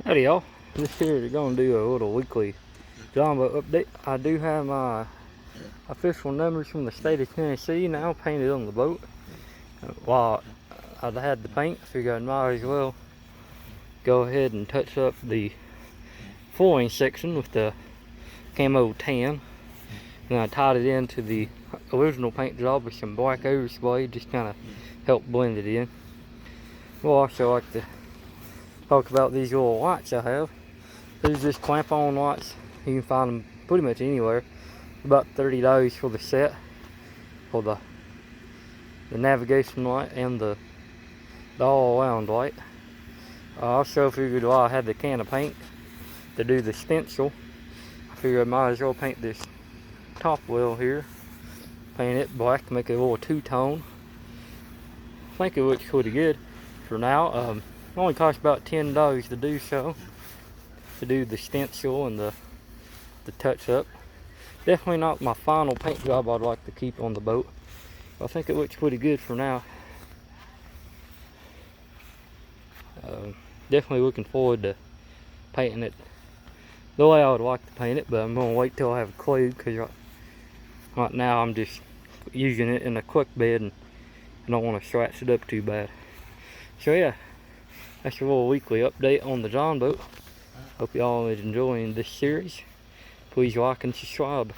Howdy y'all, this here is going to do a little weekly John boat update. I do have my official numbers from the state of Tennessee now painted on the boat. While I had the paint, I figured I might as well go ahead and touch up the flooring section with the camo tan. And I tied it into the original paint job with some black overspray, just kind of help blend it in. We'll also like to talk about these little lights I have. These are just clamp-on lights. You can find them pretty much anywhere. About $30 for the set, for the navigation light and the all-around light. I also figured while I had the can of paint to do the stencil, I figured I might as well paint this top wheel here. Paint it black to make it a little two-tone. I think it looks pretty good for now. It only cost about $10 to do so, to do the stencil and the touch up. Definitely not my final paint job I'd like to keep on the boat. I think it looks pretty good for now. Definitely looking forward to painting it the way I would like to paint it, but I'm going to wait till I have a clue, because right now I'm just using it in a quick bed and I don't want to scratch it up too bad. So yeah, that's a little weekly update on the John boat. Hope y'all is enjoying this series. Please like and subscribe.